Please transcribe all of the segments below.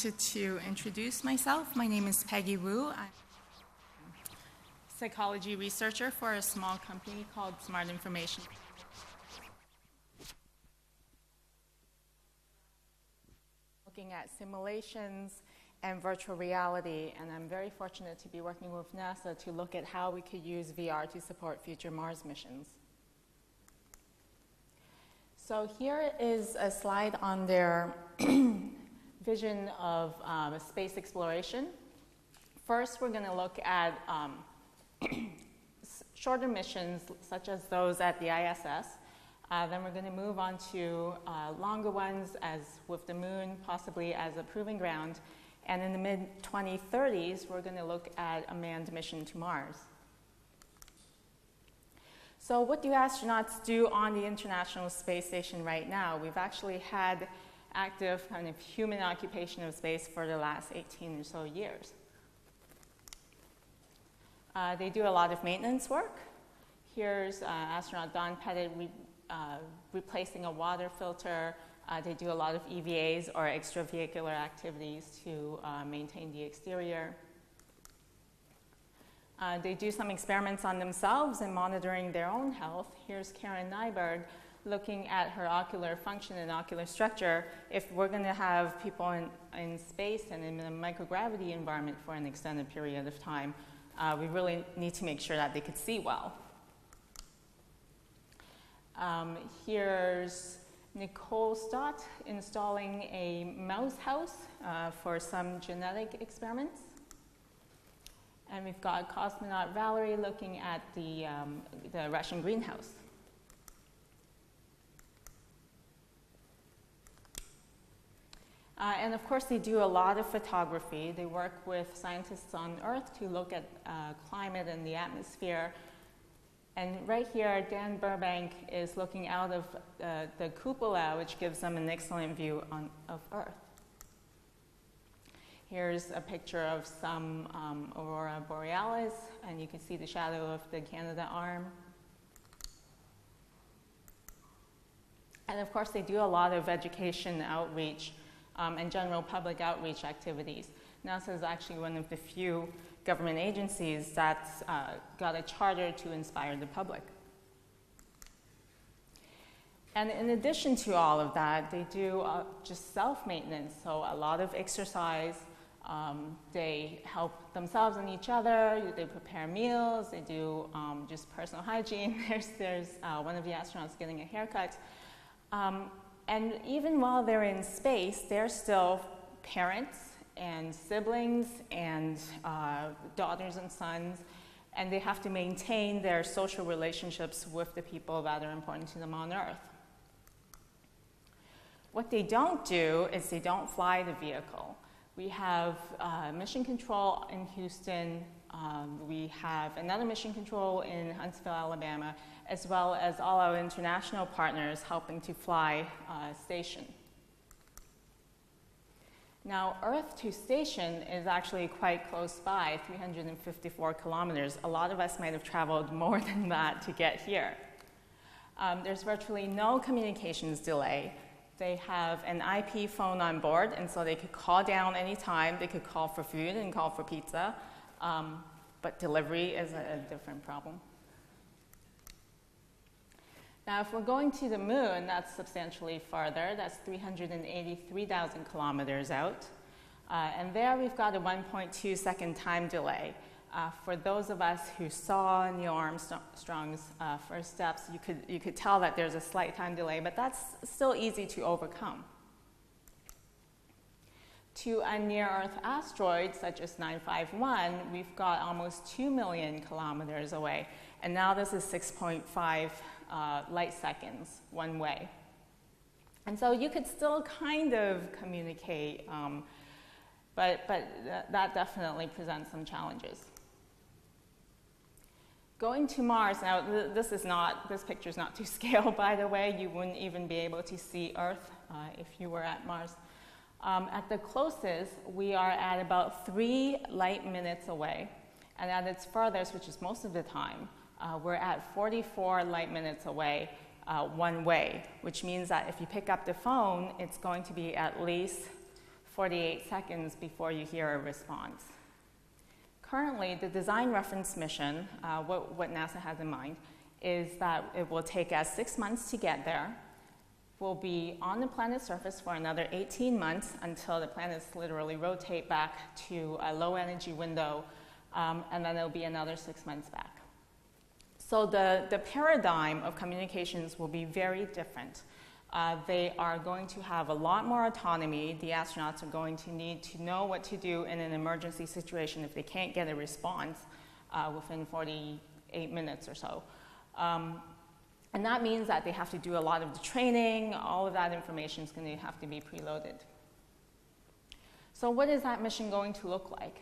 wanted to introduce myself. My name is Peggy Wu. I'm a psychology researcher for a small company called Smart Information. Looking at simulations and virtual reality, and I'm very fortunate to be working with NASA to look at how we could use VR to support future Mars missions. So here is a slide on their vision of space exploration. First, we're going to look at shorter missions, such as those at the ISS. Then we're going to move on to longer ones, as with the moon, possibly as a proving ground. And in the mid-2030s, we're going to look at a manned mission to Mars. So what do astronauts do on the International Space Station right now? We've actually had active kind of human occupation of space for the last 18 or so years. They do a lot of maintenance work. Here's astronaut Don Pettit replacing a water filter. They do a lot of EVAs, or extravehicular activities, to maintain the exterior. They do some experiments on themselves and monitoring their own health. Here's Karen Nyberg looking at her ocular function and ocular structure. If we're going to have people in space and in a microgravity environment for an extended period of time, we really need to make sure that they could see well. Here's Nicole Stott installing a mouse house for some genetic experiments. And we've got cosmonaut Valerie looking at the Russian greenhouse. And of course, they do a lot of photography. They work with scientists on Earth to look at climate and the atmosphere. And right here, Dan Burbank is looking out of the cupola, which gives them an excellent view of Earth. Here's a picture of some aurora borealis, and you can see the shadow of the Canada arm. And of course, they do a lot of education outreach and general public outreach activities. NASA is actually one of the few government agencies that's got a charter to inspire the public. And in addition to all of that, they do just self-maintenance, so a lot of exercise. They help themselves and each other. They prepare meals. They do just personal hygiene. There's one of the astronauts getting a haircut. And even while they're in space, they're still parents and siblings and daughters and sons, and they have to maintain their social relationships with the people that are important to them on Earth. What they don't do is they don't fly the vehicle. We have mission control in Houston. We have another mission control in Huntsville, Alabama, as well as all our international partners helping to fly station. Now, Earth to station is actually quite close by, 354 kilometers. A lot of us might have traveled more than that to get here. There's virtually no communications delay. They have an IP phone on board, and so they could call down anytime. They could call for food and call for pizza, but delivery is a different problem. Now, if we're going to the moon, that's substantially farther. That's 383,000 kilometers out. And there we've got a 1.2 second time delay. For those of us who saw Neil Armstrong's first steps, you could tell that there's a slight time delay, but that's still easy to overcome. To a near-Earth asteroid, such as 951, we've got almost 2 million kilometers away. And now this is 6.5 light seconds one way. And so you could still kind of communicate, but that definitely presents some challenges. Going to Mars, now this picture's not to scale, by the way. You wouldn't even be able to see Earth if you were at Mars. At the closest, we are at about 3 light minutes away. And at its furthest, which is most of the time, we're at 44 light minutes away one way, which means that if you pick up the phone, it's going to be at least 48 seconds before you hear a response. Currently, the design reference mission, what NASA has in mind, is that it will take us 6 months to get there. We'll be on the planet's surface for another 18 months until the planets literally rotate back to a low energy window, and then it'll be another 6 months back. So the paradigm of communications will be very different. They are going to have a lot more autonomy. The astronauts are going to need to know what to do in an emergency situation if they can't get a response within 48 minutes or so. And that means that they have to do a lot of the training. All of that information is going to have to be preloaded. So what is that mission going to look like?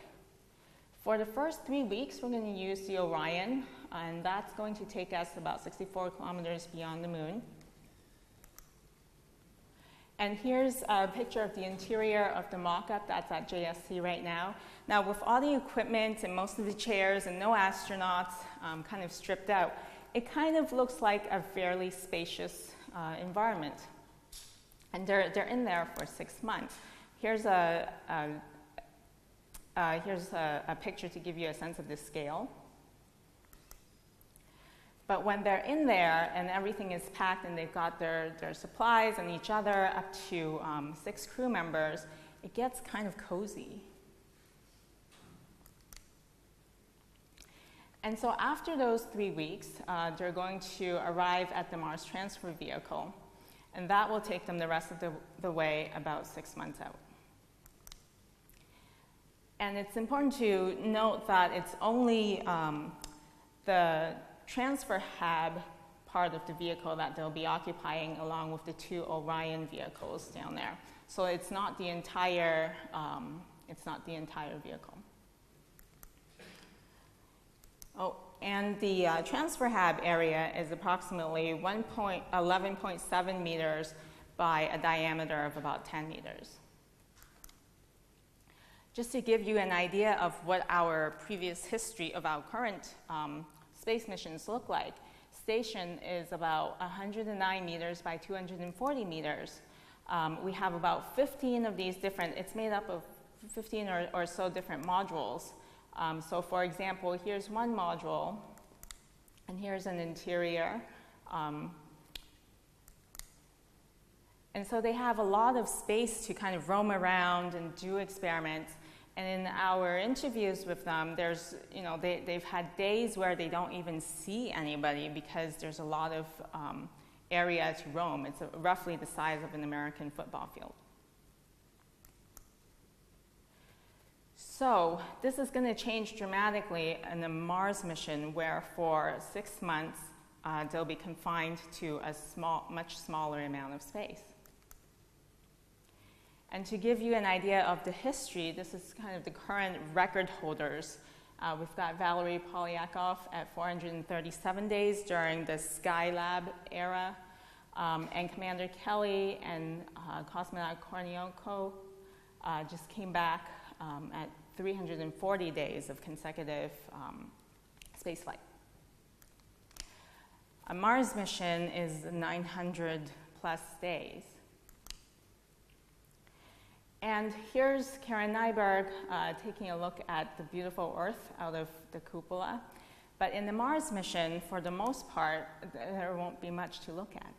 For the first 3 weeks, we're going to use the Orion, and that's going to take us about 64 kilometers beyond the moon. And here's a picture of the interior of the mock-up that's at JSC right now. Now, with all the equipment and most of the chairs and no astronauts kind of stripped out, it kind of looks like a fairly spacious environment. And they're in there for 6 months. Here's a picture to give you a sense of the scale. But when they're in there and everything is packed and they've got their supplies and each other, up to 6 crew members, it gets kind of cozy. And so after those 3 weeks, they're going to arrive at the Mars Transfer Vehicle, and that will take them the rest of the way about 6 months out. And it's important to note that it's only the transfer hab part of the vehicle that they'll be occupying along with the 2 Orion vehicles down there. So it's not the entire vehicle. Oh, and the transfer hab area is approximately 11.7 meters by a diameter of about 10 meters. Just to give you an idea of what our previous history of our current space missions look like, Station is about 109 meters by 240 meters. We have about 15 of these different, it's made up of 15 or so different modules. So for example, here's one module, and here's an interior. And so they have a lot of space to kind of roam around and do experiments. And in our interviews with them, there's, they've had days where they don't even see anybody because there's a lot of area to roam. It's roughly the size of an American football field. So this is going to change dramatically in the Mars mission, where for 6 months they'll be confined to a much smaller amount of space. And to give you an idea of the history, this is kind of the current record holders. We've got Valery Polyakov at 437 days during the Skylab era, and Commander Kelly and cosmonaut Kornienko just came back at 340 days of consecutive spaceflight. A Mars mission is 900 plus days. And here's Karen Nyberg taking a look at the beautiful Earth out of the cupola. But in the Mars mission, for the most part, there won't be much to look at.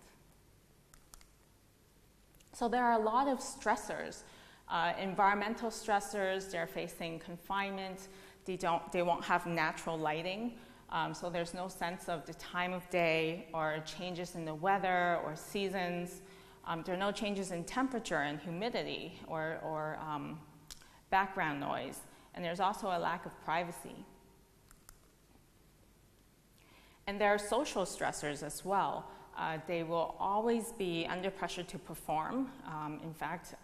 So there are a lot of stressors. Environmental stressors, they're facing confinement, they won't have natural lighting, so there's no sense of the time of day or changes in the weather or seasons. There are no changes in temperature and humidity or background noise, and there's also a lack of privacy. And there are social stressors as well. They will always be under pressure to perform. In fact,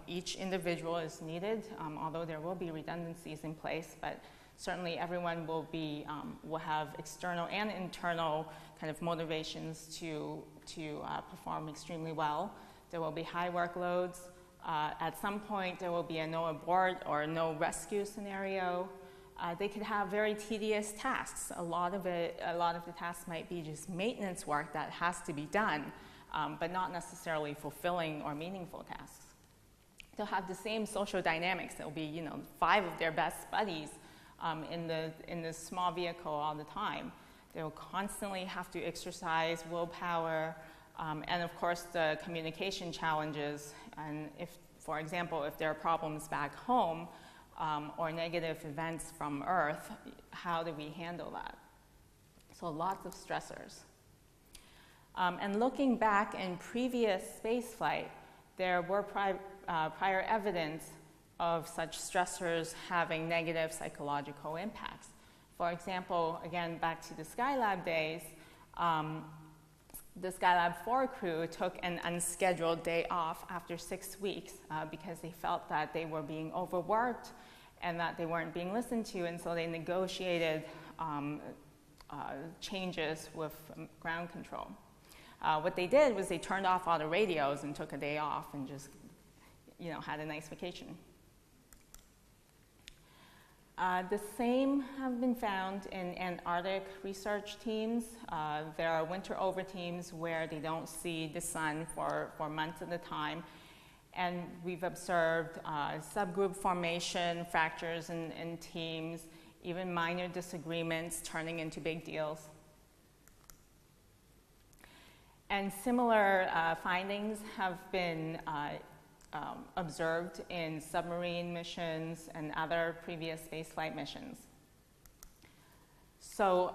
each individual is needed, although there will be redundancies in place, but certainly everyone will have external and internal kind of motivations to perform extremely well. There will be high workloads. At some point, there will be a no abort or no rescue scenario. They could have very tedious tasks. A lot of the tasks might be just maintenance work that has to be done, but not necessarily fulfilling or meaningful tasks. they'll have the same social dynamics. There'll be, you know, 5 of their best buddies in this small vehicle all the time. They'll constantly have to exercise willpower, and of course the communication challenges. And if, for example, if there are problems back home or negative events from Earth, how do we handle that? So lots of stressors. And looking back in previous spaceflight, there were prior evidence of such stressors having negative psychological impacts. For example, again, back to the Skylab days, the Skylab 4 crew took an unscheduled day off after 6 weeks because they felt that they were being overworked and that they weren't being listened to, and so they negotiated changes with ground control. What they did was they turned off all the radios and took a day off and just, you know, had a nice vacation. The same have been found in Antarctic research teams. There are winter over teams where they don't see the sun for months at a time. And we've observed subgroup formation, fractures in teams, even minor disagreements turning into big deals. And similar findings have been observed in submarine missions and other previous spaceflight missions. So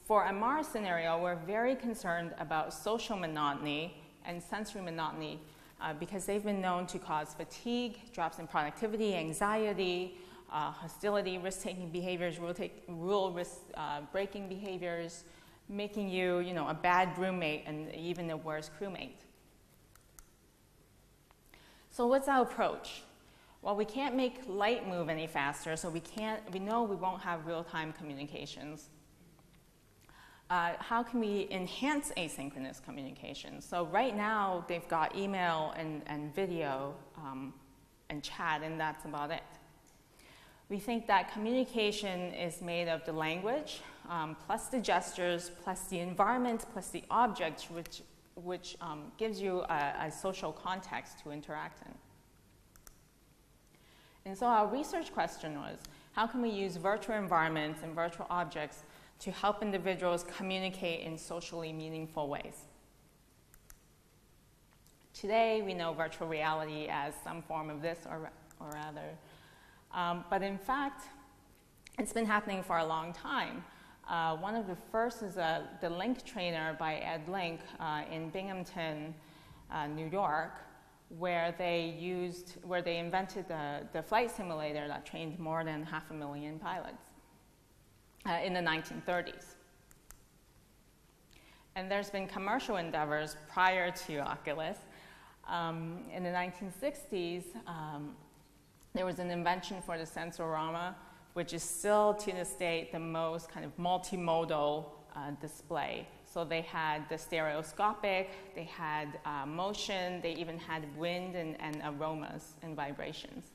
for a Mars scenario, we're very concerned about social monotony and sensory monotony because they've been known to cause fatigue, drops in productivity, anxiety, hostility, risk-taking behaviors, rule risk-breaking behaviors, making you, you know, a bad roommate and even a worse crewmate. So what's our approach? Well, we can't make light move any faster, so we know we won't have real-time communications. How can we enhance asynchronous communication? So right now, they've got email and video and chat, and that's about it. We think that communication is made of the language, plus the gestures, plus the environment, plus the object, which gives you a social context to interact in. And so our research question was, how can we use virtual environments and virtual objects to help individuals communicate in socially meaningful ways? Today, we know virtual reality as some form of this or other. But in fact, it's been happening for a long time. One of the first is the Link trainer by Ed Link in Binghamton, New York, where they invented the flight simulator that trained more than 500,000 pilots in the 1930s. And there's been commercial endeavors prior to Oculus. In the 1960s, there was an invention for the Sensorama, which is still to this date the most kind of multimodal display. So they had the stereoscopic, they had motion, they even had wind and aromas and vibrations.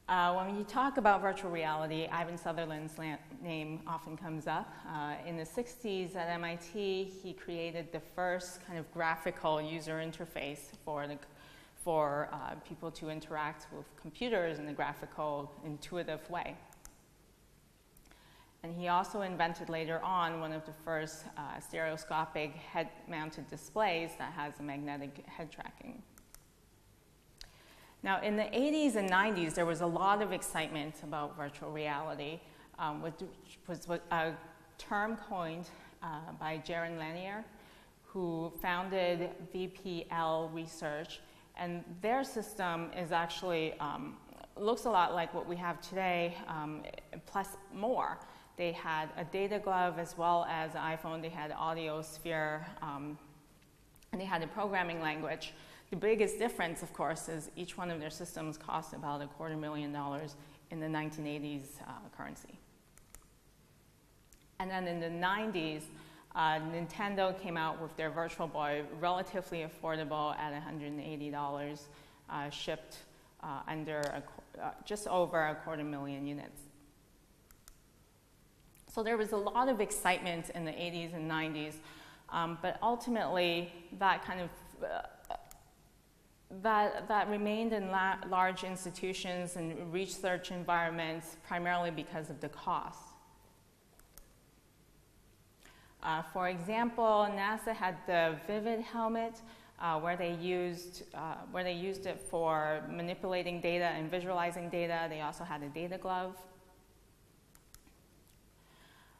When you talk about virtual reality, Ivan Sutherland's name often comes up. In the 60s at MIT, he created the first kind of graphical user interface for people to interact with computers in a graphical, intuitive way. And he also invented later on one of the first stereoscopic head-mounted displays that has a magnetic head tracking. Now, in the 80s and 90s, there was a lot of excitement about virtual reality, which was a term coined by Jaron Lanier, who founded VPL Research. And their system is actually, looks a lot like what we have today, plus more. They had a data glove as well as an iPhone. They had audio sphere, and they had a programming language. The biggest difference, of course, is each one of their systems cost about $250,000 in the 1980s currency. And then in the 90s, Nintendo came out with their Virtual Boy, relatively affordable at $180, shipped just over 250,000 units. So there was a lot of excitement in the 80s and 90s, but ultimately that kind of that remained in large institutions and research environments primarily because of the cost. For example, NASA had the Vivid helmet, where they used it for manipulating data and visualizing data. They also had a data glove.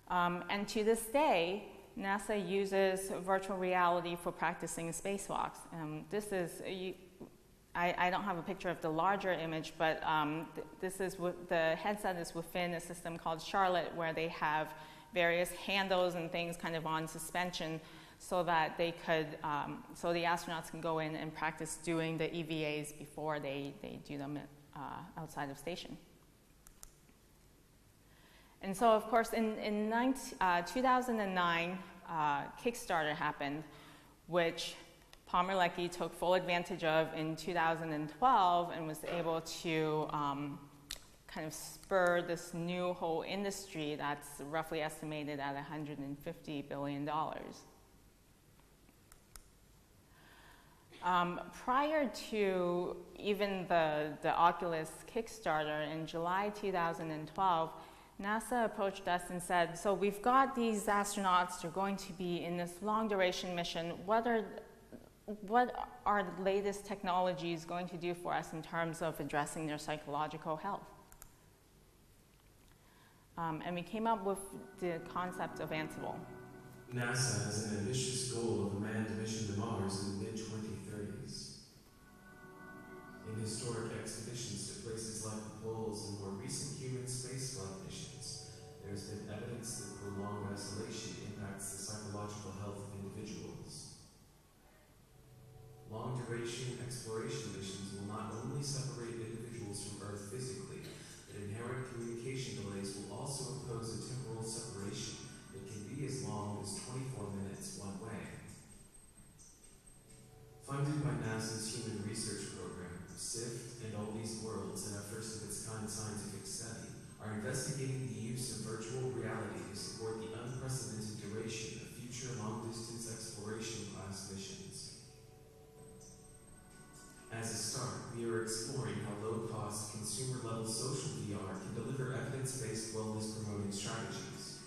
And to this day, NASA uses virtual reality for practicing spacewalks. This is, I don't have a picture of the larger image, but the headset is within a system called Charlotte, where they have various handles and things kind of on suspension, so that they could, so the astronauts can go in and practice doing the EVAs before they do them outside of station. And so, of course, in 2009, Kickstarter happened, which Palmer Luckey took full advantage of in 2012 and was able to kind of spur this new whole industry that's roughly estimated at $150 billion. Prior to even the Oculus Kickstarter, in July 2012, NASA approached us and said, so we've got these astronauts, they're going to be in this long duration mission. What are the latest technologies going to do for us in terms of addressing their psychological health? And we came up with the concept of Ansible. NASA has an ambitious goal of a manned mission to Mars in the mid-2030s. In historic expeditions to places like the poles and more recent human spaceflight missions, there has been evidence that prolonged isolation impacts the psychological health of individuals. Long-duration exploration missions will not only separate individuals from Earth physically, but inherent communication delays will also impose a temporal separation that can be as long as 24 minutes one way. Funded by NASA's Human Research Program, SIFT and All These Worlds, in a first-of-its-kind scientific study, are investigating the use of virtual reality to support the unprecedented duration of future long-distance exploration class missions. As a start, we are exploring how low-cost, consumer-level social VR can deliver evidence-based wellness-promoting strategies.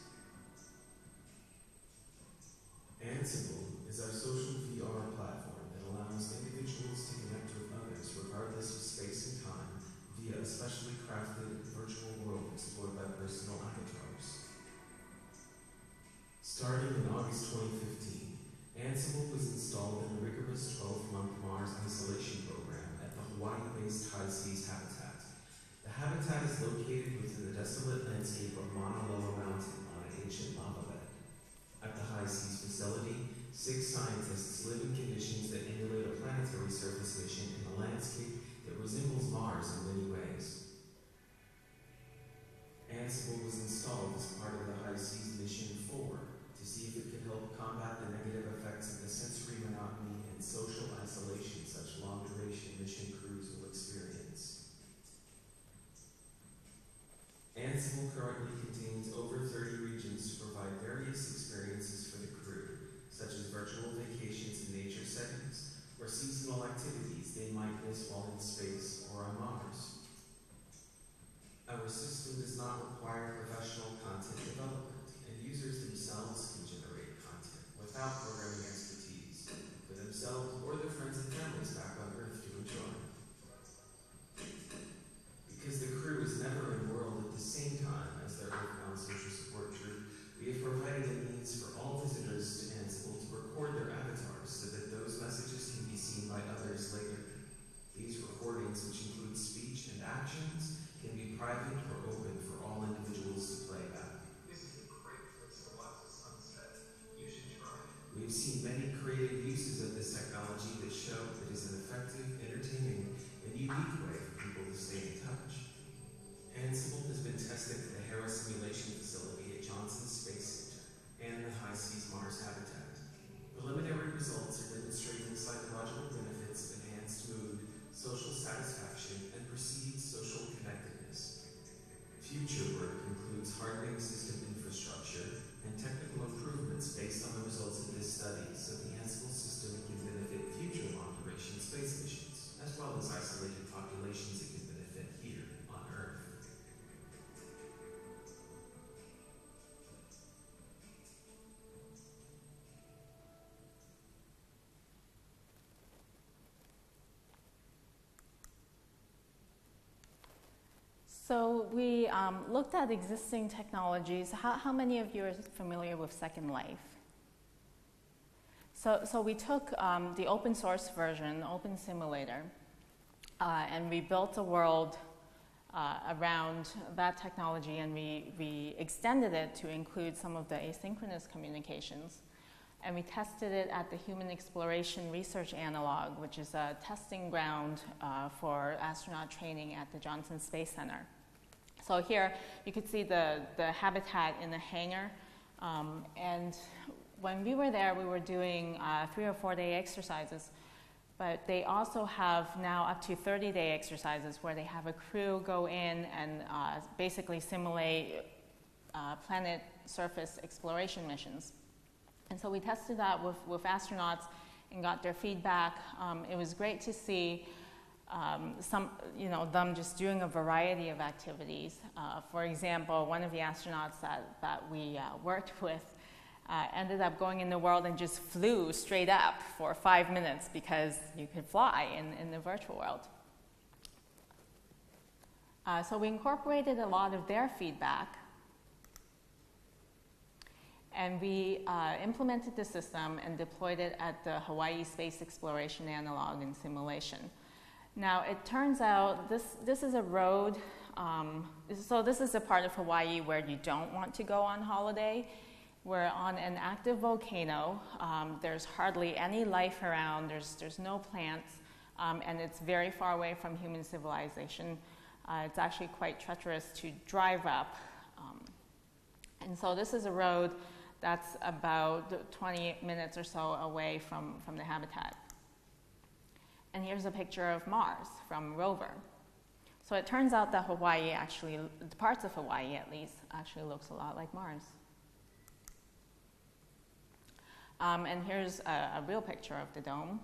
Ansible is our social VR platform that allows individuals to connect with others regardless of space and time via a specially crafted virtual world explored by personal avatars. Starting in August 2015, Ansible was installed in a rigorous 12-month Mars isolation program at the Hawaii-based High Seas Habitat. The habitat is located within the desolate landscape of Mauna Loa Mountain on an ancient lava bed. At the High Seas facility, 6 scientists live in conditions that emulate a planetary surface mission in a landscape that resembles Mars in many ways. Ansible was installed as part of the High Seas Mission 4 to see if it could help combat the negative effects of the sensory monotony and social isolation such long-duration mission crews will experience. Ansible currently contains over 30 regions to provide various experiences for the crew, such as virtual vacations in nature settings or seasonal activities they might miss while in space or on Mars. Our system does not require professional content development, and users themselves can generate content without programming expertise for themselves or their friends and families back on Earth to enjoy. Because the crew is never in world at the same time as their Earthbound social support troop, we have provided a means for all visitors to Ansible to record their avatars so that those messages can be seen by others later. These recordings, which include speech and actions, can be private or open for all individuals to play back. This is a great place to watch the sunset. You should try it. We've seen many creative uses of this technology that show it is an effective, entertaining, and unique way for people to stay in touch. Ansible has been tested at the Hera Simulation Facility at Johnson Space Center and the High Seas Mars Habitat. Preliminary results are demonstrating psychological benefits of enhanced mood, social satisfaction, and perceived social connectedness. Future work includes hardening system infrastructure and technical improvements based on the results of this study so the Ansible system can benefit future long-duration space missions, So we looked at existing technologies. How many of you are familiar with Second Life? So we took the open source version, Open Simulator, and we built a world around that technology, and we extended it to include some of the asynchronous communications. And we tested it at the Human Exploration Research Analog, which is a testing ground for astronaut training at the Johnson Space Center. So here you could see the habitat in the hangar. And when we were there, we were doing 3 or 4 day exercises. But they also have now up to 30-day exercises where they have a crew go in and basically simulate planet surface exploration missions. And so we tested that with astronauts and got their feedback. It was great to see them just doing a variety of activities. For example, one of the astronauts that we worked with ended up going in the world and just flew straight up for 5 minutes because you could fly in the virtual world. So we incorporated a lot of their feedback, and we implemented the system and deployed it at the Hawaii Space Exploration Analog and Simulation. Now, it turns out this is a road, so this is a part of Hawaii where you don't want to go on holiday. We're on an active volcano. There's hardly any life around. There's no plants, and it's very far away from human civilization. It's actually quite treacherous to drive up. And so this is a road that's about 20 minutes or so away from the habitat. And here's a picture of Mars from rover. So it turns out that Hawaii actually, parts of Hawaii at least, actually looks a lot like Mars. And here's a real picture of the dome.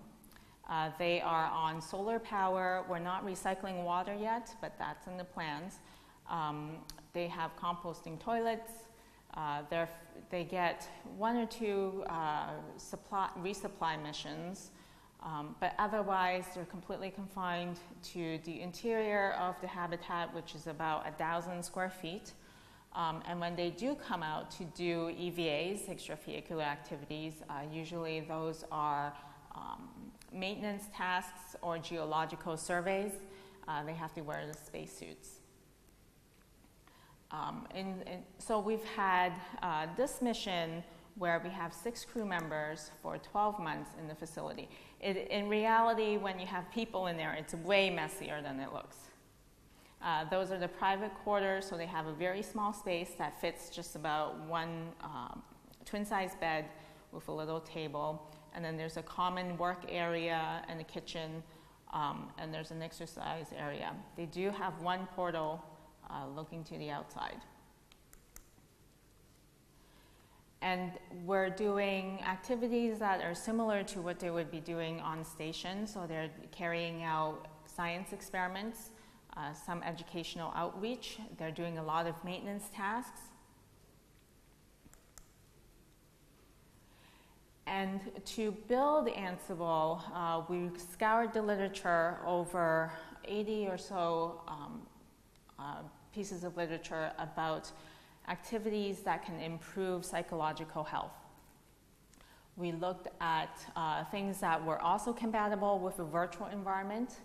They are on solar power. We're not recycling water yet, but that's in the plans. They have composting toilets. They get 1 or 2 resupply missions, but otherwise they're completely confined to the interior of the habitat, which is about 1,000 square feet. And when they do come out to do EVAs, extravehicular activities, usually those are maintenance tasks or geological surveys. They have to wear the spacesuits. So we've had this mission where we have 6 crew members for 12 months in the facility. In reality, when you have people in there, it's way messier than it looks. Those are the private quarters, so they have a very small space that fits just about one twin-size bed with a little table. And then there's a common work area and a kitchen, and there's an exercise area. They do have one portal looking to the outside. And we're doing activities that are similar to what they would be doing on station. So they're carrying out science experiments, some educational outreach. They're doing a lot of maintenance tasks. And to build Ansible, we scoured the literature over 80 or so pieces of literature about activities that can improve psychological health. We looked at things that were also compatible with a virtual environment.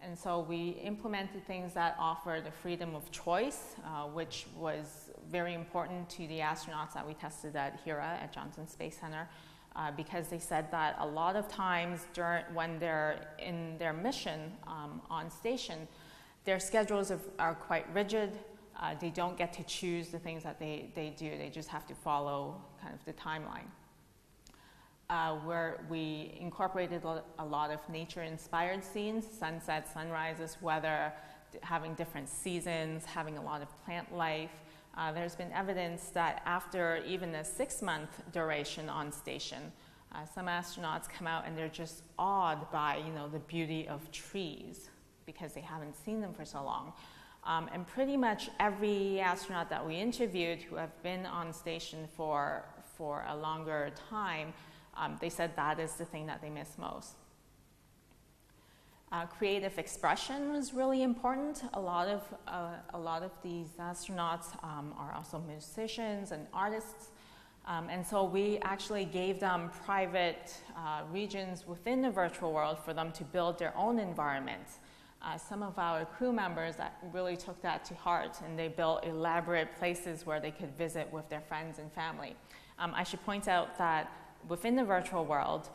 And so we implemented things that offered the freedom of choice, which was very important to the astronauts that we tested at HERA at Johnson Space Center, because they said that a lot of times when they're in their mission on station, their schedules are quite rigid. They don't get to choose the things that they do. They just have to follow kind of the timeline. Where we incorporated a lot of nature-inspired scenes, sunsets, sunrises, weather, having different seasons, having a lot of plant life. There's been evidence that after even a 6-month duration on station, some astronauts come out and they're just awed by, the beauty of trees because they haven't seen them for so long. And pretty much every astronaut that we interviewed who have been on station for a longer time, they said that is the thing that they miss most. Creative expression was really important. A lot of these astronauts are also musicians and artists, and so we actually gave them private regions within the virtual world for them to build their own environments. Some of our crew members that really took that to heart, and they built elaborate places where they could visit with their friends and family. I should point out that within the virtual world,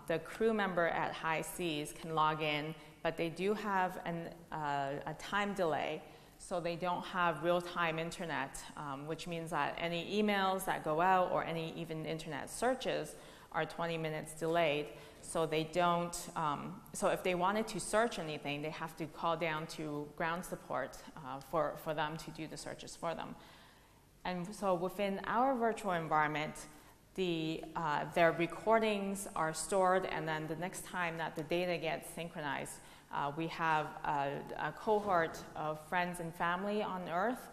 the crew member at high seas can log in, but they do have a time delay, so they don't have real-time internet, which means that any emails that go out or any even internet searches are 20 minutes delayed. So they don't, so if they wanted to search anything, they have to call down to ground support for them to do the searches for them. And so within our virtual environment, their recordings are stored, and then the next time that the data gets synchronized, we have a cohort of friends and family on Earth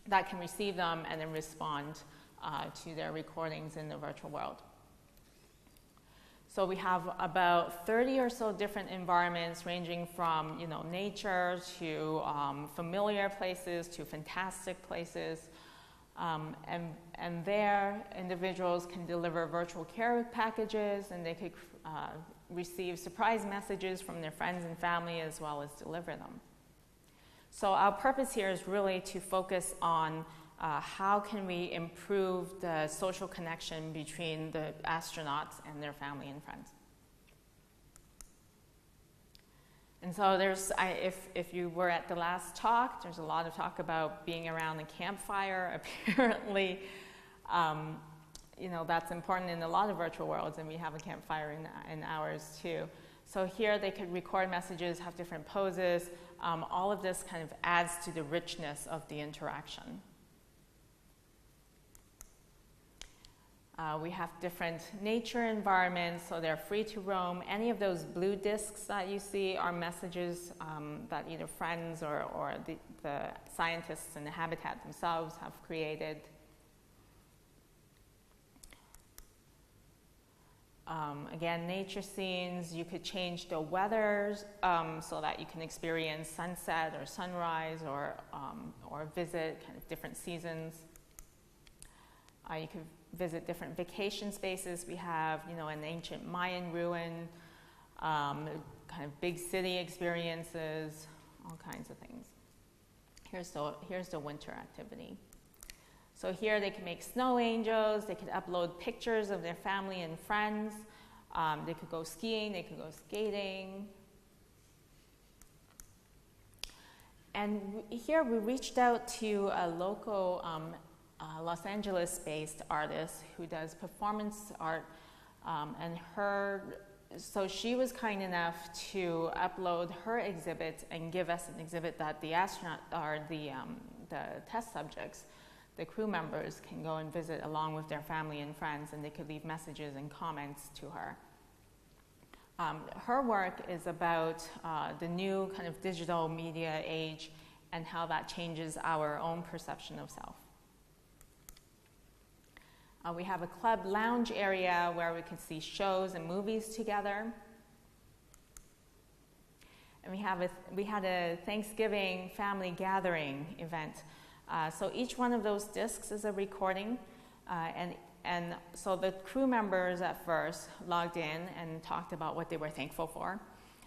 that can receive them and then respond to their recordings in the virtual world. So we have about 30 or so different environments, ranging from nature to familiar places to fantastic places. And there, individuals can deliver virtual care packages, and they could receive surprise messages from their friends and family as well as deliver them. So our purpose here is really to focus on how can we improve the social connection between the astronauts and their family and friends. And so if you were at the last talk, there's a lot of talk about being around a campfire. Apparently, that's important in a lot of virtual worlds, and we have a campfire in ours too. So here they could record messages, have different poses. All of this kind of adds to the richness of the interaction. We have different nature environments, so they're free to roam. Any of those blue discs that you see are messages that either friends or the scientists in the habitat themselves have created. Again, nature scenes, you could change the weather so that you can experience sunset or sunrise or visit kind of different seasons. You could visit different vacation spaces. We have, an ancient Mayan ruin, kind of big city experiences, all kinds of things. Here's the winter activity. So here they can make snow angels. They could upload pictures of their family and friends. They could go skiing. They could go skating. And here we reached out to a local Los Angeles-based artist who does performance art, so she was kind enough to upload her exhibit and give us an exhibit that the astronaut or the test subjects, the crew members, can go and visit along with their family and friends, and they could leave messages and comments to her. Her work is about the new kind of digital media age and how that changes our own perception of self. We have a club lounge area where we can see shows and movies together. And we had a Thanksgiving family gathering event. So each one of those discs is a recording. And so the crew members at first logged in and talked about what they were thankful for.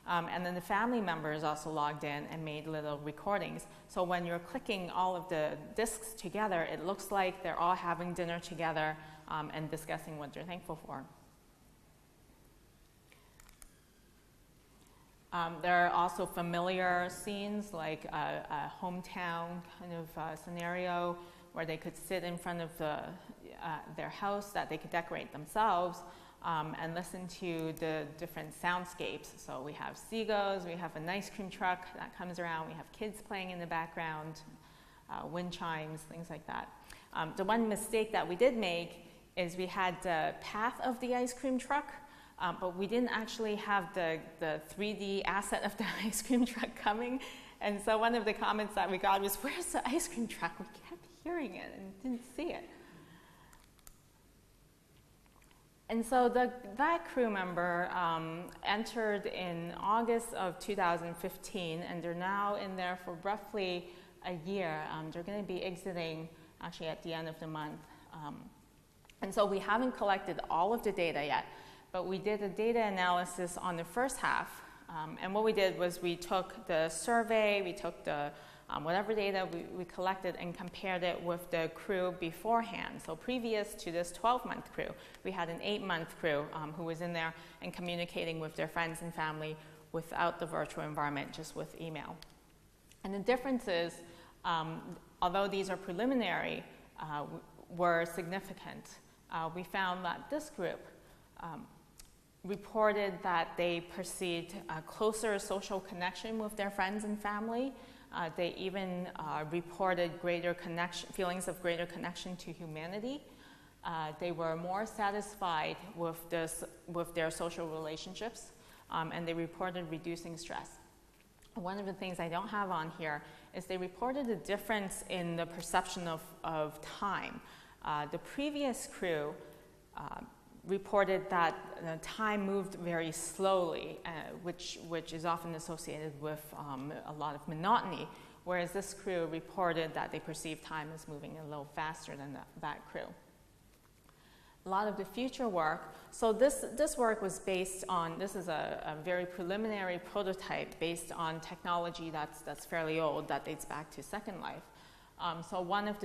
And then the family members also logged in and made little recordings. So when you're clicking all of the discs together, it looks like they're all having dinner together and discussing what they're thankful for. There are also familiar scenes, like a hometown kind of scenario where they could sit in front of their house that they could decorate themselves and listen to the different soundscapes. So we have seagulls, we have an ice cream truck that comes around, we have kids playing in the background, wind chimes, things like that. The one mistake that we did make is we had the path of the ice cream truck, but we didn't actually have the 3D asset of the ice cream truck coming. And so one of the comments that we got was, "Where's the ice cream truck? We kept hearing it and didn't see it." And so that crew member entered in August of 2015, and they're now in there for roughly a year. They're going to be exiting actually at the end of the month. And so we haven't collected all of the data yet, but we did a data analysis on the first half. And what we did was we took the survey, we took the whatever data we collected and compared it with the crew beforehand. So previous to this 12-month crew, we had an 8-month crew who was in there and communicating with their friends and family without the virtual environment, just with email. And the differences, although these are preliminary, were significant. We found that this group reported that they perceived a closer social connection with their friends and family. They even reported feelings of greater connection to humanity. They were more satisfied with their social relationships, and they reported reducing stress. One of the things I don't have on here is they reported a difference in the perception of time. The previous crew reported that time moved very slowly, which is often associated with a lot of monotony, whereas this crew reported that they perceived time as moving a little faster than that crew. A lot of the future work, so this work was based on, this is a very preliminary prototype based on technology that's fairly old, that dates back to Second Life. So one of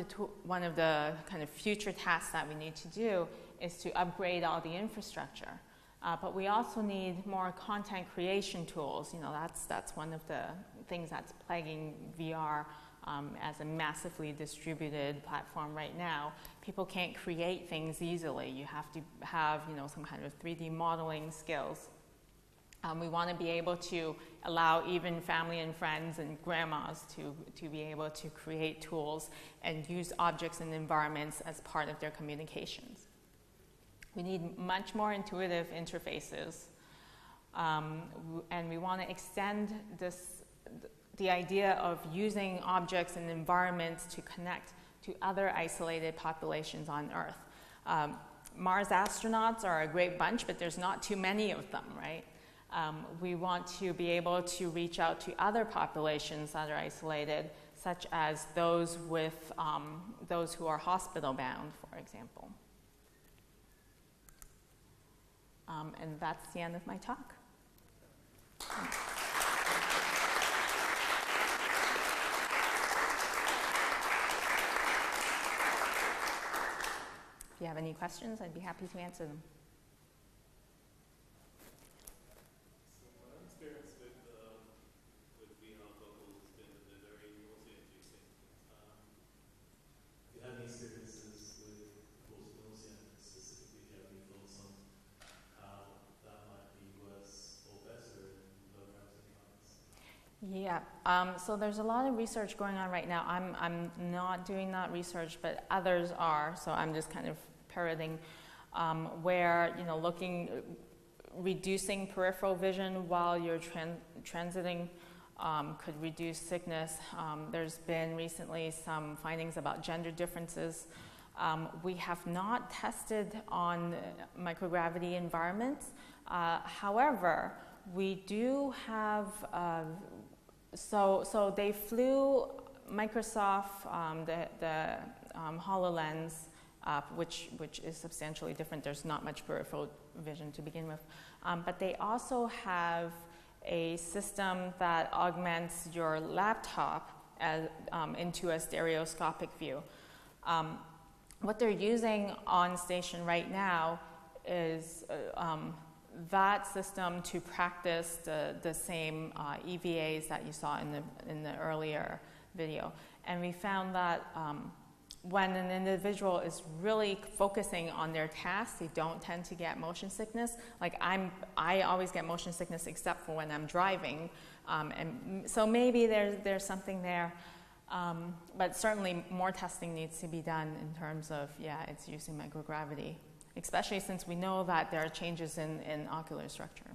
the kind of future tasks that we need to do is to upgrade all the infrastructure. But we also need more content creation tools. You know, that's one of the things that's plaguing VR as a massively distributed platform right now. People can't create things easily. You have to have, you know, some kind of 3D modeling skills. We want to be able to allow even family and friends and grandmas to be able to create tools and use objects and environments as part of their communications. We need much more intuitive interfaces, and we want to extend the idea of using objects and environments to connect to other isolated populations on Earth. Mars astronauts are a great bunch, but there's not too many of them, right? We want to be able to reach out to other populations that are isolated, such as those who are hospital bound, for example. And that's the end of my talk. If you have any questions, I'd be happy to answer them. Yeah, so there's a lot of research going on right now. I'm not doing that research, but others are, so I'm just kind of parroting, where, you know, reducing peripheral vision while you're transiting could reduce sickness. There's been recently some findings about gender differences. We have not tested on microgravity environments. However, we do have so they flew Microsoft the HoloLens, which is substantially different. There's not much peripheral vision to begin with, but they also have a system that augments your laptop into a stereoscopic view. What they're using on station right now is that system to practice the same EVAs that you saw in the earlier video. And we found that when an individual is really focusing on their task, they don't tend to get motion sickness. Like I always get motion sickness except for when I'm driving. And so maybe there's something there. But certainly more testing needs to be done in terms of, it's using microgravity, especially since we know that there are changes in ocular structure.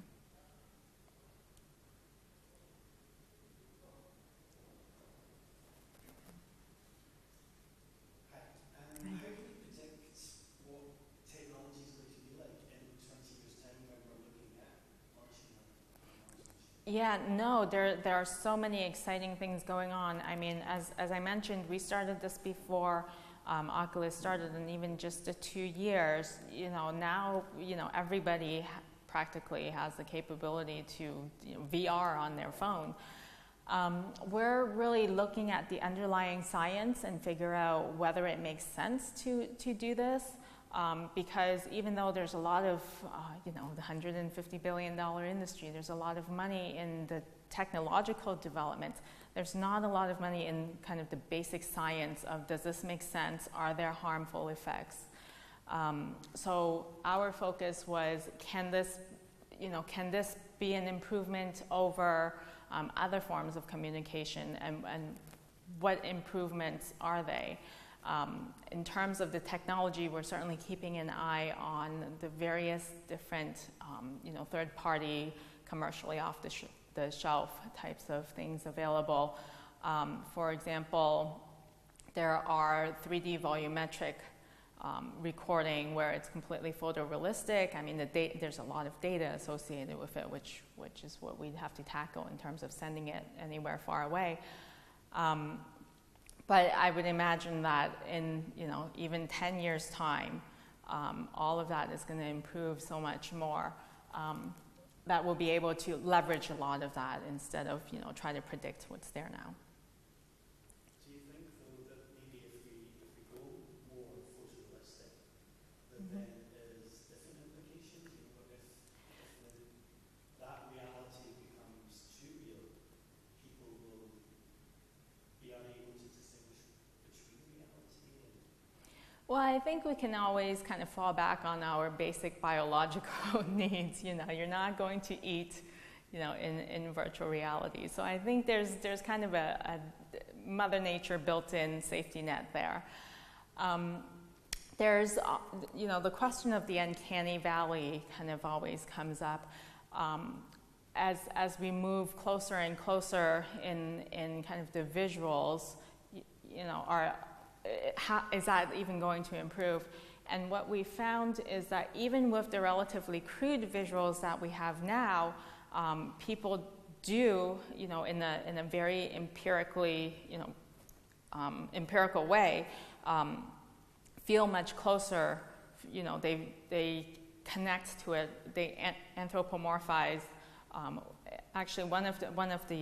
How do you predict what technology is going to be like in Yeah, no, there are so many exciting things going on. I mean, as I mentioned, we started this before Oculus started, and even just the 2 years, now, everybody practically has the capability to VR on their phone. We're really looking at the underlying science and figure out whether it makes sense to do this. Because even though there's a lot of, the $150 billion industry, there's a lot of money in the technological development. There's not a lot of money in kind of the basic science of, does this make sense? Are there harmful effects? So our focus was, can this be an improvement over other forms of communication, and what improvements are they? In terms of the technology, we're certainly keeping an eye on the various different, third-party, commercially off-the-shelf types of things available. For example, there are 3D volumetric recording where it's completely photorealistic. I mean, there's a lot of data associated with it, which is what we'd have to tackle in terms of sending it anywhere far away. But I would imagine that in even 10 years' time, all of that is going to improve so much more that we'll be able to leverage a lot of that instead of try to predict what's there now. Do you think though that maybe if we go more photorealistic, that then is different implications? If that reality becomes too real, people will be unable to distinguish between reality and... Well, I think we can always kind of fall back on our basic biological needs. You're not going to eat, in virtual reality. So I think there's kind of a Mother Nature built-in safety net there. There's, the question of the uncanny valley kind of always comes up. As we move closer and closer in kind of the visuals, is that even going to improve? And what we found is that even with the relatively crude visuals that we have now, people do, in a very empirically, empirical way, feel much closer. They connect to it. They anthropomorphize. Actually, one of the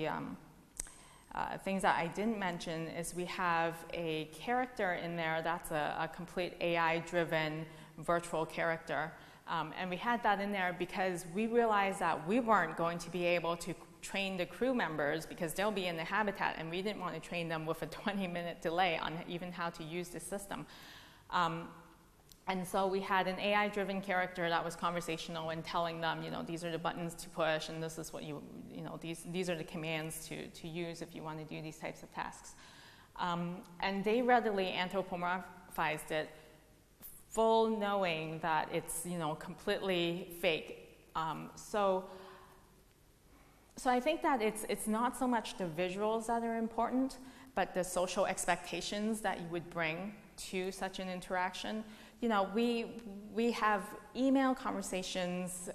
things that I didn't mention is we have a character in there that's a complete AI-driven virtual character. And we had that in there because we realized that we weren't going to be able to train the crew members because they'll be in the habitat, and we didn't want to train them with a 20-minute delay on even how to use the system. And so we had an AI-driven character that was conversational and telling them, these are the buttons to push, and this is what these are the commands to use if you want to do these types of tasks. And they readily anthropomorphized it, full knowing that it's completely fake. So I think that it's not so much the visuals that are important, but the social expectations that you would bring to such an interaction. We have email conversations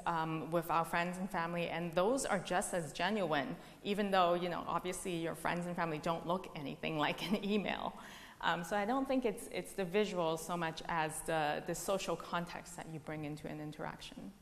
with our friends and family, and those are just as genuine, even though, obviously your friends and family don't look anything like an email. So I don't think it's the visuals so much as the social context that you bring into an interaction.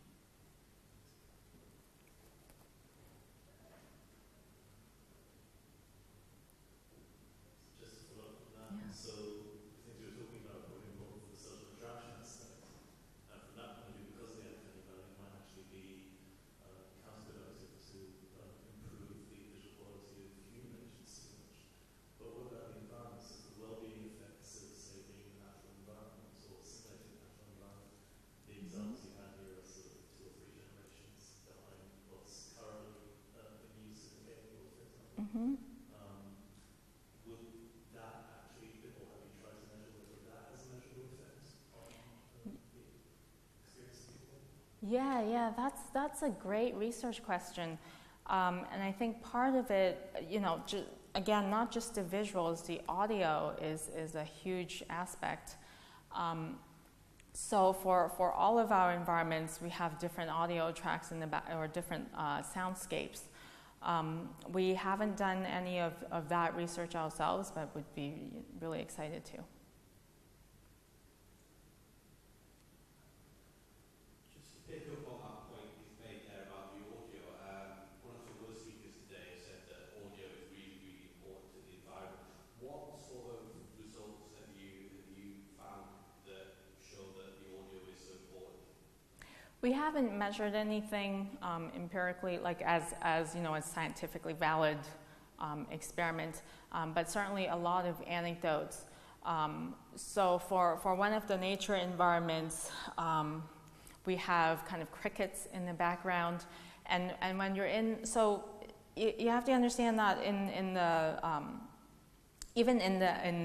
Mm-hmm. Would that actually, or have you tried to measure whether that has a measurable effect on the experience of people? Yeah, that's a great research question. And I think part of it, again, not just the visuals, the audio is a huge aspect. So for all of our environments, we have different audio tracks in the back, or different soundscapes. We haven't done any of that research ourselves, but would be really excited to. Just to pick up on that point you've made there about the audio, one of the other speakers today said that audio is really, really important to the environment. What sort of results have you found that show that the audio is so important? We haven't measured anything empirically, like as you know, as scientifically valid experiment, but certainly a lot of anecdotes. So for one of the nature environments, we have kind of crickets in the background, and when you're in, so you have to understand that in the even in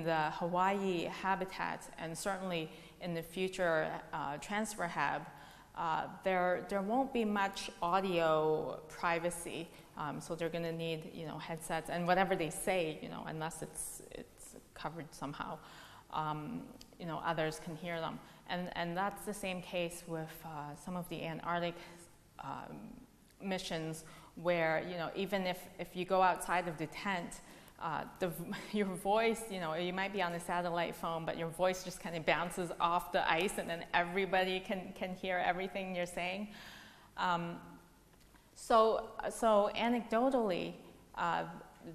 the Hawaii habitat, and certainly in the future transfer hab, there won't be much audio privacy, so they're going to need headsets and whatever they say, unless it's covered somehow, others can hear them, and that's the same case with some of the Antarctic missions, where even if you go outside of the tent, your voice, you might be on a satellite phone, but your voice just kind of bounces off the ice, and then everybody can hear everything you're saying. So anecdotally,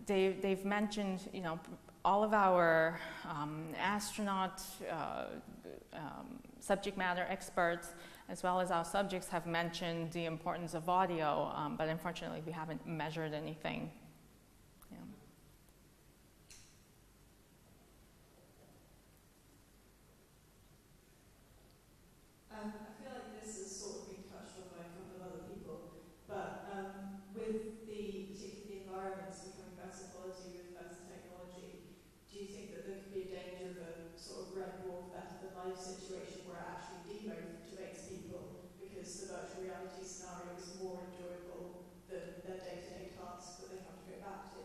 they've mentioned, all of our astronaut subject matter experts, as well as our subjects, have mentioned the importance of audio, but unfortunately we haven't measured anything. I feel like this has sort of been touched on by a couple of other people, but with particularly the environments becoming better quality with better technology, do you think that there could be a danger of a sort of red dwarf better than life situation where it actually demotivates people because the virtual reality scenario is more enjoyable than their day-to-day tasks that they have to go back to?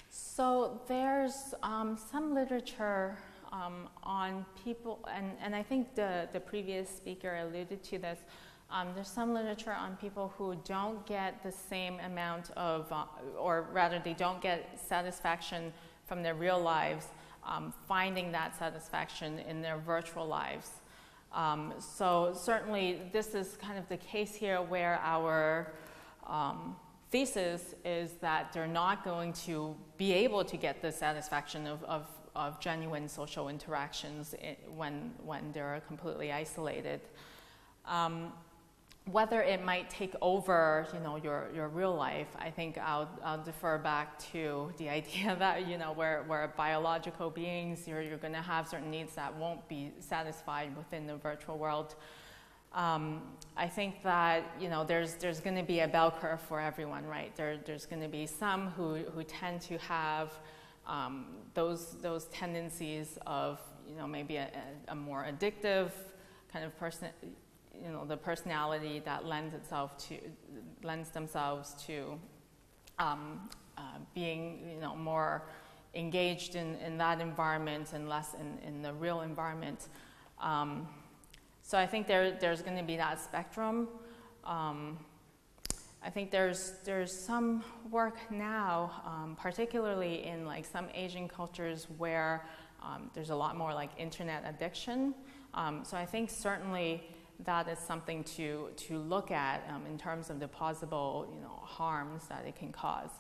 So there's some literature on people, and I think the previous speaker alluded to this. There's some literature on people who don't get the same amount of, or rather they don't get satisfaction from their real lives, finding that satisfaction in their virtual lives. So certainly this is kind of the case here, where our thesis is that they're not going to be able to get the satisfaction of genuine social interactions when they're completely isolated. Whether it might take over, your real life, I think I'll defer back to the idea that, we're biological beings, you're going to have certain needs that won't be satisfied within the virtual world. I think that, there's going to be a bell curve for everyone, right? There's going to be some who tend to have those tendencies of, maybe a more addictive kind of person, the personality that lends themselves to being, more engaged in that environment and less in the real environment. So I think there's going to be that spectrum. I think there's some work now, particularly in like some Asian cultures, where there's a lot more like internet addiction. So I think certainly that is something to look at in terms of the possible harms that it can cause.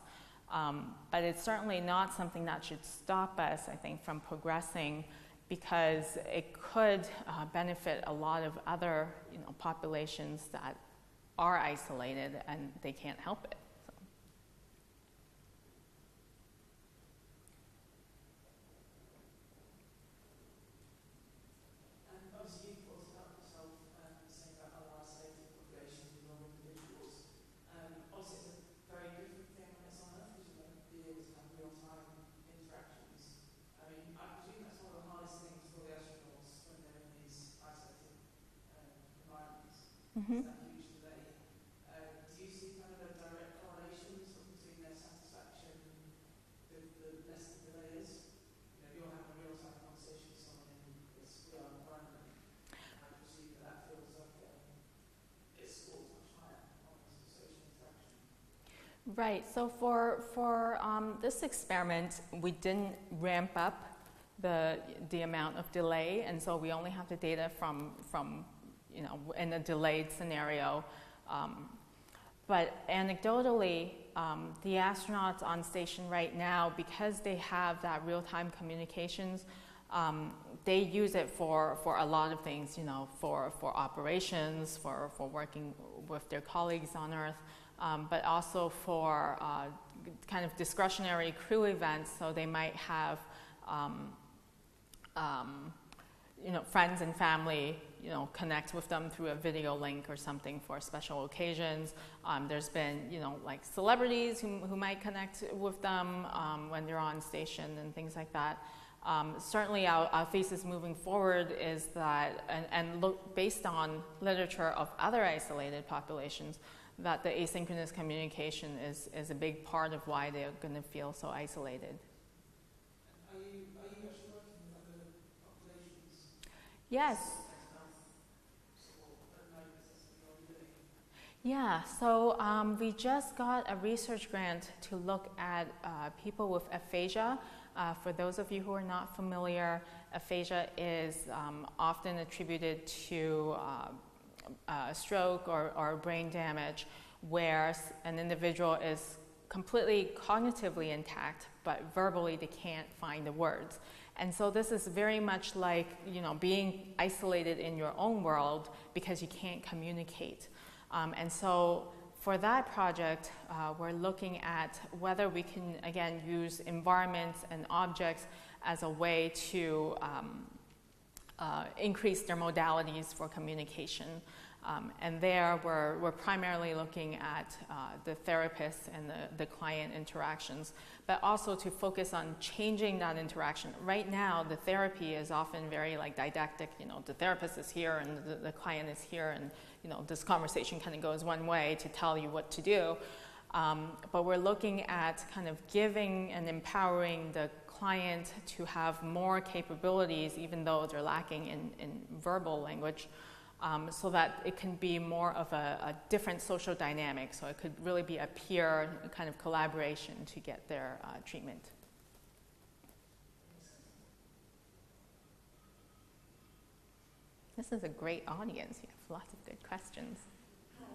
But it's certainly not something that should stop us, I think, from progressing, because it could benefit a lot of other populations that are isolated and they can't help it. So. Obviously, you've talked about yourself saying about other isolated populations and non individuals. Obviously, it's a very different thing when it's on Earth, because you're going to be able to have real-time interactions. I mean, I presume that's one of the hardest things for the astronauts when they're in these isolated environments. Mm-hmm. That huge delay. Do you see kind of a direct correlation between their satisfaction with the less the delay is? You're having a real-time conversation with someone in this real environment. I presume that feels like it scores much higher on the social interaction. Right. So for this experiment, we didn't ramp up the amount of delay, and so we only have the data from in a delayed scenario. But anecdotally, the astronauts on station right now, because they have that real-time communications, they use it for a lot of things, for operations, for working with their colleagues on Earth, but also for kind of discretionary crew events. So they might have friends and family, connect with them through a video link or something for special occasions. There's been, like celebrities who might connect with them when they're on station and things like that. Certainly our thesis moving forward is that, and look based on literature of other isolated populations, that the asynchronous communication is a big part of why they're going to feel so isolated. Are you actually working with other populations? Yes. Yeah, so we just got a research grant to look at people with aphasia. For those of you who are not familiar, aphasia is often attributed to stroke or brain damage, where an individual is completely cognitively intact, but verbally they can't find the words. And so this is very much like, being isolated in your own world because you can't communicate. And so for that project, we're looking at whether we can, again, use environments and objects as a way to increase their modalities for communication. And there we're primarily looking at the therapist and the client interactions, but also to focus on changing that interaction. Right now, the therapy is often very didactic, the therapist is here and the client is here, and this conversation kind of goes one way to tell you what to do. But we're looking at kind of giving and empowering the client to have more capabilities, even though they're lacking in verbal language, so that it can be more of a different social dynamic. So it could really be a peer kind of collaboration to get their treatment. This is a great audience. You have lots of good questions. Hi.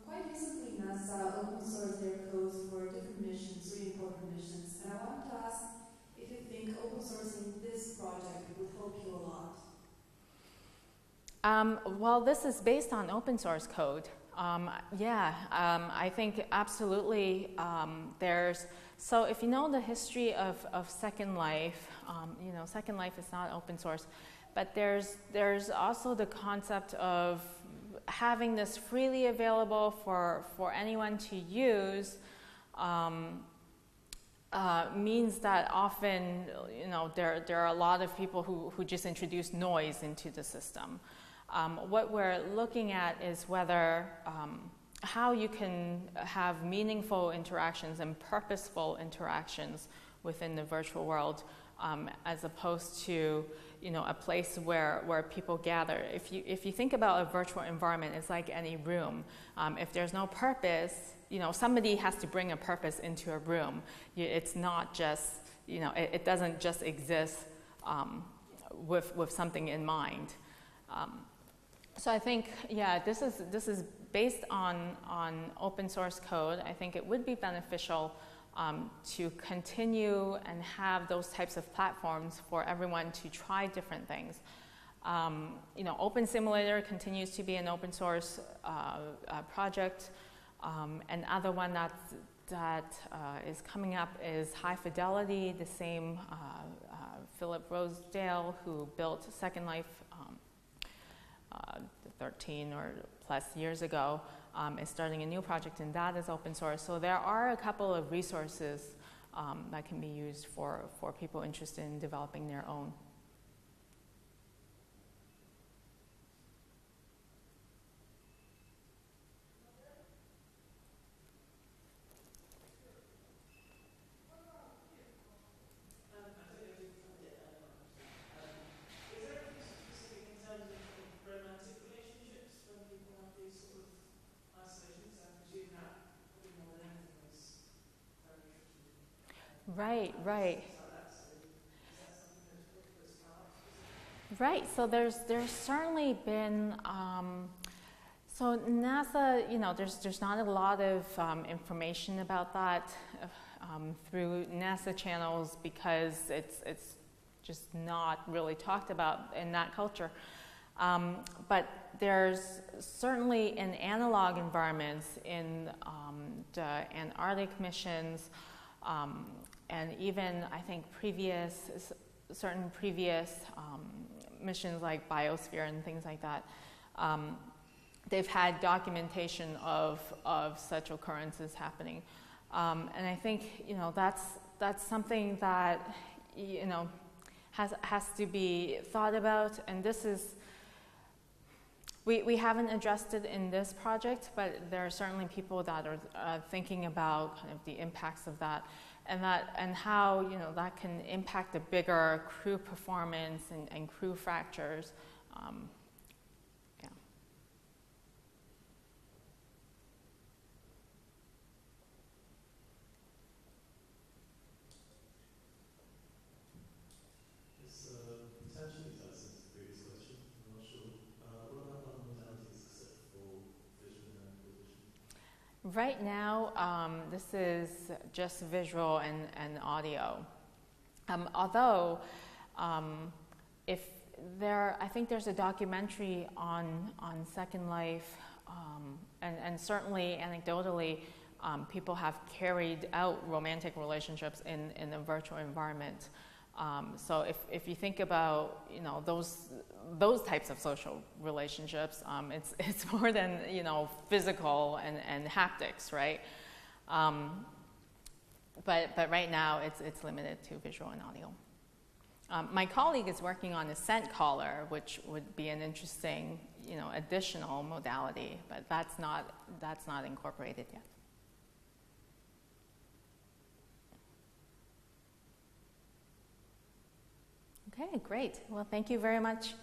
Quite recently, NASA open sourced their codes for different missions, really important missions, and I wanted to ask if you think open sourcing this project would help you a lot. Well, this is based on open source code. I think absolutely so if you know the history of Second Life, Second Life is not open source, but there's also the concept of having this freely available for anyone to use. Means that often, there are a lot of people who just introduce noise into the system. What we're looking at is whether how you can have meaningful interactions and purposeful interactions within the virtual world, as opposed to a place where people gather. If you think about a virtual environment, it's like any room. If there's no purpose, somebody has to bring a purpose into a room. It's not just it doesn't just exist with something in mind. So I think, this is based on open source code. I think it would be beneficial to continue and have those types of platforms for everyone to try different things. Open Simulator continues to be an open source project. Another one that is coming up is High Fidelity, the same Philip Rosedale, who built Second Life 13 or plus years ago, is starting a new project, and that is open source. So there are a couple of resources that can be used for people interested in developing their own. Right, right. So that's, is that something that's worked for startups? Right, so there's certainly been, so NASA, there's not a lot of information about that through NASA channels because it's just not really talked about in that culture. But there's certainly in analog environments, in the Antarctic missions, and even I think certain previous missions like Biosphere and things like that, they've had documentation of such occurrences happening. And I think that's something that has to be thought about, and this is we haven't addressed it in this project, but there are certainly people that are thinking about kind of the impacts of that, and how that can impact the bigger crew performance and crew fractures. Yeah. This potentially ties into the previous question. I'm not sure. What about other modalities except for vision and acquisition? Right now, this is just visual and audio. Although, I think there's a documentary on Second Life, and certainly anecdotally, people have carried out romantic relationships in a virtual environment. So if you think about those types of social relationships, it's more than physical and haptics, right? But right now it's limited to visual and audio. My colleague is working on a scent collar, which would be an interesting additional modality, but that's not incorporated yet. Okay, great. Well, thank you very much.